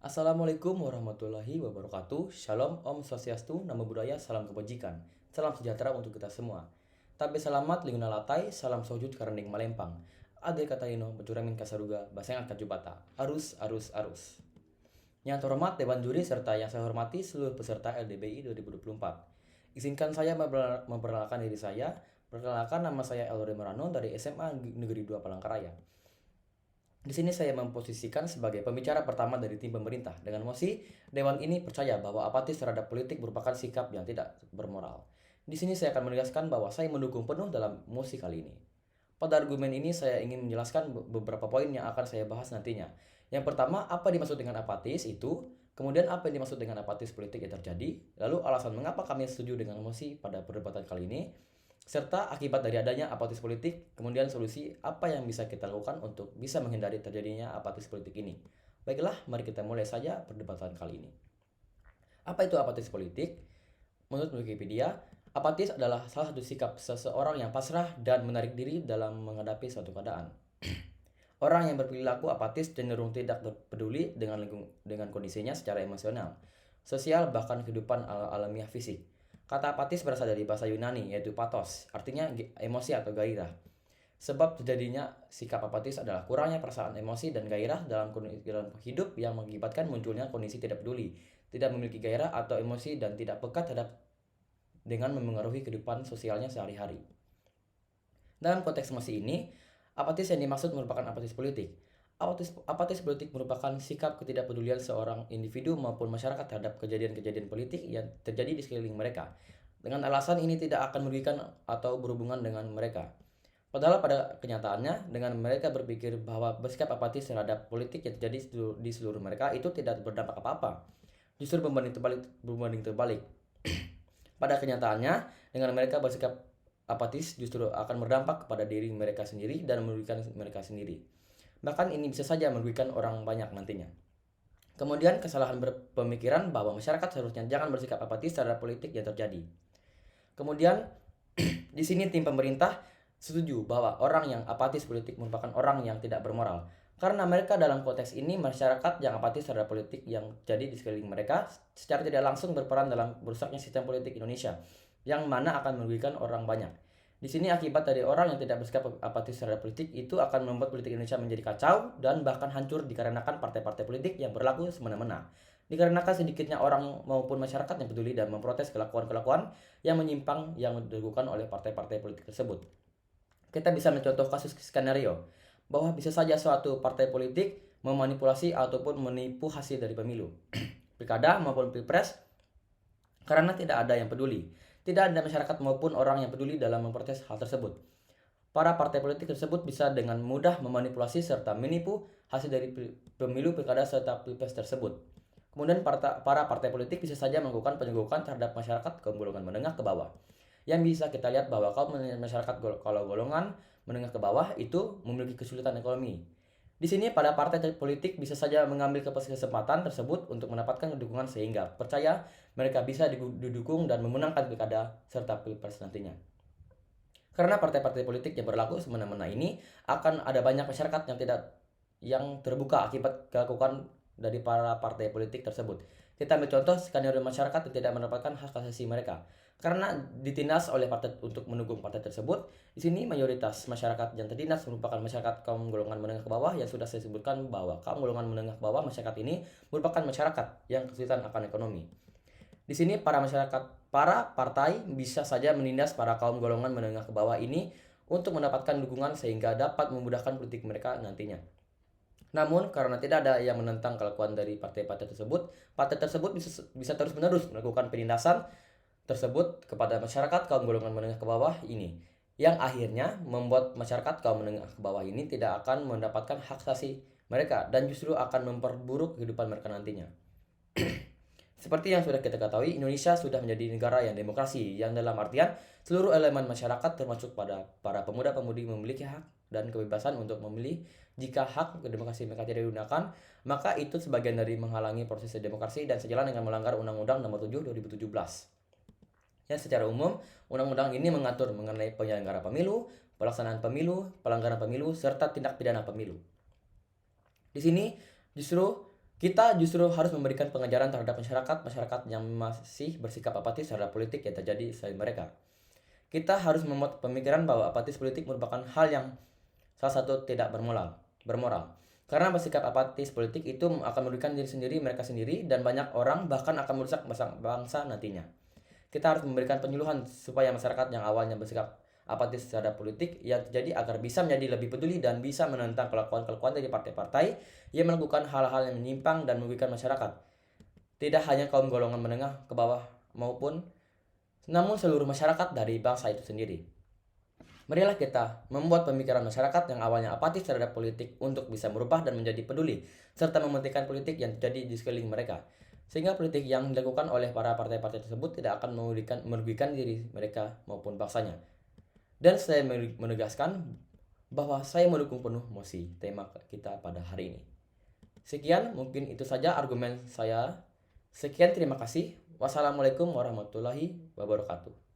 Assalamualaikum warahmatullahi wabarakatuh. Shalom, Om Swastiastu, Namo Buddhaya, Salam Kebajikan. Salam sejahtera untuk kita semua. Tabe selamat linguna latai, salam sojud karening malempang. Ade kataino bacuramin kasaruga, baseng akan jubata. Arus, arus, arus. Yang terhormat Dewan Juri serta yang saya hormati seluruh peserta LDBI 2024. Izinkan saya memperkenalkan diri saya. Perkenalkan, nama saya Elore Merano dari SMA Negeri 2 Palangkaraya. Di sini saya memposisikan sebagai pembicara pertama dari tim pemerintah. Dengan mosi, Dewan ini percaya bahwa apatis terhadap politik merupakan sikap yang tidak bermoral. Di sini saya akan menegaskan bahwa saya mendukung penuh dalam mosi kali ini. Pada argumen ini saya ingin menjelaskan beberapa poin yang akan saya bahas nantinya. Yang pertama, apa dimaksud dengan apatis itu, kemudian apa yang dimaksud dengan apatis politik yang terjadi, lalu alasan mengapa kami setuju dengan mosi pada perdebatan kali ini, serta akibat dari adanya apatis politik, kemudian solusi apa yang bisa kita lakukan untuk bisa menghindari terjadinya apatis politik ini. Baiklah, mari kita mulai saja perdebatan kali ini. Apa itu apatis politik? Menurut Wikipedia, apatis adalah salah satu sikap seseorang yang pasrah dan menarik diri dalam menghadapi suatu keadaan. Orang yang berperilaku apatis cenderung tidak peduli dengan kondisinya secara emosional, sosial, bahkan kehidupan alamiah fisik. Kata apatis berasal dari bahasa Yunani, yaitu pathos, artinya emosi atau gairah. Sebab terjadinya sikap apatis adalah kurangnya perasaan emosi dan gairah dalam hidup yang mengakibatkan munculnya kondisi tidak peduli, tidak memiliki gairah atau emosi, dan tidak peka terhadap dengan memengaruhi kehidupan sosialnya sehari-hari. Dalam konteks emosi ini, apatis yang dimaksud merupakan apatis politik. Apatis politik merupakan sikap ketidakpedulian seorang individu maupun masyarakat terhadap kejadian-kejadian politik yang terjadi di sekeliling mereka, dengan alasan ini tidak akan merugikan atau berhubungan dengan mereka. Padahal pada kenyataannya, dengan mereka berpikir bahwa bersikap apatis terhadap politik yang terjadi di seluruh mereka itu tidak berdampak apa-apa. Justru berbanding terbalik. Pada kenyataannya, dengan mereka bersikap apatis justru akan berdampak kepada diri mereka sendiri dan merugikan mereka sendiri. Bahkan ini bisa saja merugikan orang banyak nantinya. Kemudian kesalahan berpemikiran bahwa masyarakat seharusnya jangan bersikap apatis terhadap politik yang terjadi. Kemudian di sini tim pemerintah setuju bahwa orang yang apatis politik merupakan orang yang tidak bermoral. Karena mereka dalam konteks ini masyarakat yang apatis terhadap politik yang terjadi di sekeliling mereka secara tidak langsung berperan dalam rusaknya sistem politik Indonesia, yang mana akan merugikan orang banyak. Di sini akibat dari orang yang tidak bersikap apatis terhadap politik itu akan membuat politik Indonesia menjadi kacau dan bahkan hancur dikarenakan partai-partai politik yang berlaku semena-mena. Dikarenakan sedikitnya orang maupun masyarakat yang peduli dan memprotes kelakuan-kelakuan yang menyimpang yang dilakukan oleh partai-partai politik tersebut. Kita bisa mencontoh kasus skenario bahwa bisa saja suatu partai politik memanipulasi ataupun menipu hasil dari pemilu, pilkada maupun pilpres, karena tidak ada yang peduli. Tidak ada masyarakat maupun orang yang peduli dalam memprotes hal tersebut. Para partai politik tersebut bisa dengan mudah memanipulasi serta menipu hasil dari pemilu, pilkada, serta pilpres tersebut. Kemudian para partai politik bisa saja melakukan penyegokan terhadap masyarakat kaum golongan menengah ke bawah. Yang bisa kita lihat bahwa kaum masyarakat kalau golongan menengah ke bawah itu memiliki kesulitan ekonomi. Di sini pada partai politik bisa saja mengambil kesempatan tersebut untuk mendapatkan dukungan sehingga percaya mereka bisa didukung dan memenangkan pilkada serta pilpres nantinya. Karena partai-partai politik yang berlaku semena-mena ini akan ada banyak masyarakat yang terbuka akibat kelakuan dari para partai politik tersebut. Kita ambil contoh skenario masyarakat yang tidak mendapatkan hak asasi mereka karena ditindas oleh partai untuk mendukung partai tersebut. Di sini mayoritas masyarakat yang tertindas merupakan masyarakat kaum golongan menengah ke bawah, yang sudah saya sebutkan bahwa kaum golongan menengah ke bawah masyarakat ini merupakan masyarakat yang kesulitan akan ekonomi. Di sini para partai bisa saja menindas para kaum golongan menengah ke bawah ini untuk mendapatkan dukungan sehingga dapat memudahkan politik mereka nantinya. Namun karena tidak ada yang menentang kelakuan dari partai-partai tersebut bisa terus-menerus melakukan penindasan tersebut kepada masyarakat kaum golongan menengah ke bawah ini, yang akhirnya membuat masyarakat kaum menengah ke bawah ini tidak akan mendapatkan hak asasi mereka dan justru akan memperburuk kehidupan mereka nantinya. Seperti yang sudah kita ketahui, Indonesia sudah menjadi negara yang demokrasi, yang dalam artian seluruh elemen masyarakat termasuk pada para pemuda-pemudi memiliki hak dan kebebasan untuk memilih. Jika hak demokrasi mereka tidak digunakan, maka itu sebagian dari menghalangi proses demokrasi dan sejalan dengan melanggar Undang-Undang Nomor 7 2017. Yang secara umum, undang-undang ini mengatur mengenai penyelenggara pemilu, pelaksanaan pemilu, pelanggaran pemilu, serta tindak pidana pemilu. Di sini justru Kita justru harus memberikan pengajaran terhadap masyarakat yang masih bersikap apatis terhadap politik yang terjadi selain mereka. Kita harus membuat pemikiran bahwa apatis politik merupakan hal yang salah satu tidak bermoral. Karena bersikap apatis politik itu akan merugikan diri sendiri, mereka sendiri, dan banyak orang bahkan akan merusak bangsa nantinya. Kita harus memberikan penyuluhan supaya masyarakat yang awalnya bersikap apatis terhadap politik yang terjadi agar bisa menjadi lebih peduli dan bisa menentang kelakuan-kelakuan dari partai-partai yang melakukan hal-hal yang menyimpang dan merugikan masyarakat. Tidak hanya kaum golongan menengah ke bawah namun seluruh masyarakat dari bangsa itu sendiri. Marilah kita membuat pemikiran masyarakat yang awalnya apatis terhadap politik untuk bisa merubah dan menjadi peduli, serta mementingkan politik yang terjadi di sekeliling mereka. Sehingga politik yang dilakukan oleh para partai-partai tersebut tidak akan merugikan diri mereka maupun bangsanya. Dan saya menegaskan bahwa saya mendukung penuh mosi tema kita pada hari ini. Sekian, mungkin itu saja argumen saya. Sekian, terima kasih. Wassalamualaikum warahmatullahi wabarakatuh.